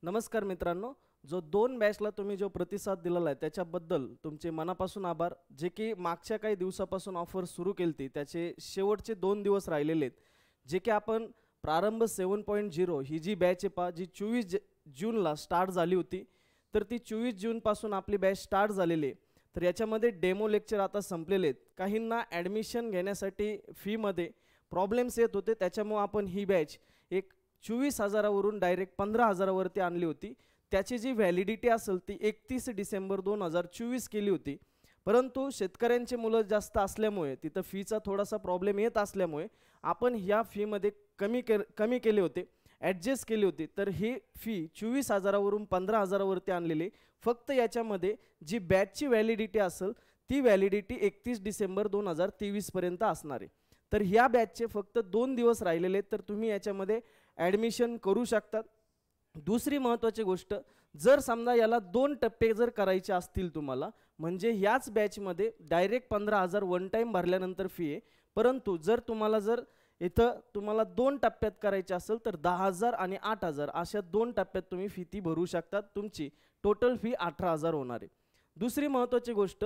नमस्कार मित्रांनो, जो 2 बॅचला तुम्ही जो प्रतिसाद दिलेला आहे त्याच्याबद्दल तुमचे मनापासून आभार। जे की मागच्या काही दिवसापासून ऑफर सुरू केलती त्याचे शेवटचे 2 दिवस राहिलेले आहेत। जे की आपण प्रारंभ 7.0 ही जी बॅच आहे पहा, जी 24 जूनला स्टार्ट झाली होती, तर ती 24 जूनपासून आपली बॅच स्टार्ट झालेली आहे। तर याच्यामध्ये डेमो लेक्चर आता संपलेले आहेत। काहींना ॲडमिशन घेण्यासाठी फीमध्ये प्रॉब्लेम्स येत होते, त्याच्यामुळे आपण ही बॅच एक 24,000 वरून डायरेक्ट 15,000 वरती आणली होती। त्याची जी व्हॅलिडिटी असेल ती 31 डिसेंबर 2024 केली होती। परंतु शेतकऱ्यांचे मुलं जास्त असल्यामुळे तिथं फीचा थोडासा प्रॉब्लेम येत असल्यामुळे आपण ह्या फीमध्ये कमी केले होते, ॲडजस्ट केली होती। तर ही फी 24,000 वरून 15,000 वरती आणलेली। फक्त याच्यामध्ये जी बॅचची व्हॅलिडिटी असेल ती व्हॅलिडिटी 31 डिसेंबर 2023 पर्यंत असणार आहे। तर ह्या बॅचचे फक्त 2 दिवस राहिलेले आहेत, तर तुम्ही याच्यामध्ये ॲडमिशन करू शकता। दुसरी महत्त्वाची गोष्ट, जर समजा याला 2 टप्पे जर करायचे असतील तुम्हाला, म्हणजे ह्याच बॅचमध्ये डायरेक्ट 15,000 वन टाइम भरल्यानंतर फी आहे। परंतु जर इथं तुम्हाला 2 टप्प्यात करायचे असेल तर 10,000 आणि 8,000 अशा 2 टप्प्यात तुम्ही फी ती भरू शकता। तुमची टोटल फी 18,000 होणार आहे। दुसरी महत्त्वाची गोष्ट,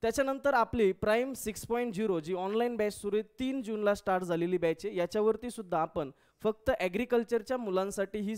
त्याच्यानंतर आपली प्राइम 6.0 जी ऑनलाईन बॅच सुरू आहे 3 जूनला स्टार्ट झालेली बॅच आहे। याच्यावरती सुद्धा आपण फक्त ॲग्रिकल्चरच्या मुलांसाठी ही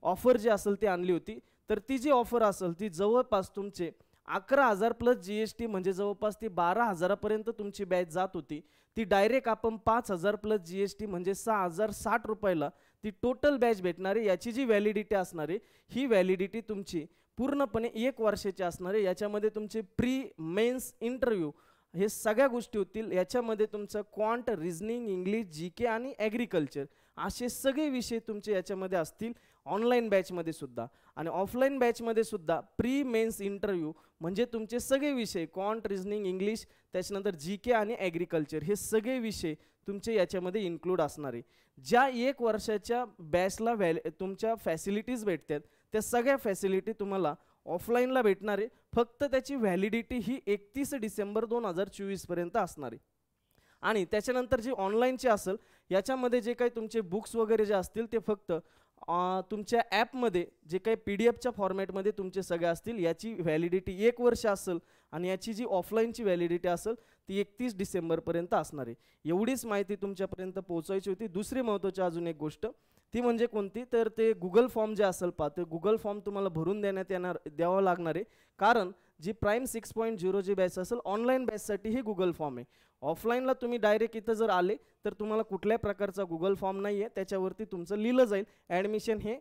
ऑफर जी असेल ती आणली होती। तर ती जी ऑफर असेल ती जवळपास तुमचे 11,000 प्लस GST म्हणजे जवळपास ती 12,000 पर्यंत तुमची बॅच जात होती। ती डायरेक्ट आपण 5,000 प्लस GST म्हणजे 6,060 रुपयाला ती टोटल बॅच भेटणार आहे। याची जी व्हॅलिडिटी असणार आहे ही व्हॅलिडिटी तुमची पूर्णपणे 1 वर्षाची असणार आहे। याच्यामध्ये तुमचे प्री मेन्स इंटरव्ह्यू हे सगळ्या गोष्टी होतील। याच्यामध्ये तुमचं क्वांट, रिझनिंग, इंग्लिश, GK आणि ॲग्रिकल्चर असे सगळे विषय तुमचे याच्यामध्ये असतील ऑनलाईन बॅचमध्ये सुद्धा। आणि ऑफलाईन बॅचमध्ये सुद्धा प्री मेन्स इंटरव्ह्यू म्हणजे तुमचे सगळे विषय क्वांट, रिझनिंग, इंग्लिश, त्याच्यानंतर GK आणि ॲग्रिकल्चर हे सगळे विषय तुमचे याच्यामध्ये इन्क्लूड असणार आहे। ज्या 1 वर्षाच्या बॅचला तुमच्या फॅसिलिटीज भेटतात त्या सगळ्या फॅसिलिटी तुम्हाला ऑफलाईनला भेटणार आहे। फक्त त्याची व्हॅलिडिटी ही 31 डिसेंबर 2024 पर्यंत असणार आहे। आणि त्याच्यानंतर जी ऑनलाईनची असेल याच्यामध्ये जे काही तुमचे बुक्स वगैरे जे असतील ते फक्त तुमच्या ॲपमध्ये जे काही PDF च्या फॉर्मॅटमध्ये तुमचे सगळे असतील। याची व्हॅलिडिटी 1 वर्ष असेल आणि याची जी ऑफलाईनची व्हॅलिडिटी असेल ती 31 डिसेंबरपर्यंत असणार आहे। एवढीच माहिती तुमच्यापर्यंत पोहोचायची होती। दुसरी महत्त्वाची अजून एक गोष्ट ती म्हणजे कोणती, तर ते गुगल फॉर्म जे असेल पहा, ते गुगल फॉर्म तुम्हाला भरून द्यावं लागणार आहे। कारण जी प्राइम 6.0 जी बॅच असेल ऑनलाईन बॅचसाठी ही गुगल फॉर्म आहे। ऑफलाईनला तुम्ही डायरेक्ट इथं जर आले तर तुम्हाला कुठल्याही प्रकारचा गुगल फॉर्म नाही आहे, त्याच्यावरती तुमचं लिहिलं जाईल ॲडमिशन हे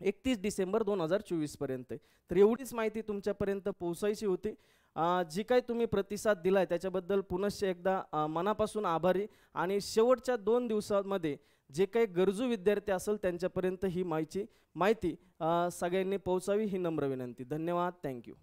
31 डिसेंबर 2024 पर्यंत। तर एवढीच माहिती तुमच्यापर्यंत पोहोचायची होती। जी काही तुम्ही प्रतिसाद दिलाय त्याच्याबद्दल पुनश्च एकदा मनापासून आभारी। आणि शेवटच्या 2 दिवसांमध्ये जे काही गरजू विद्यार्थी असेल त्यांच्यापर्यंत ही माहिती सगळ्यांनी पोहोचावी ही नम्र विनंती। धन्यवाद, थँक्यू।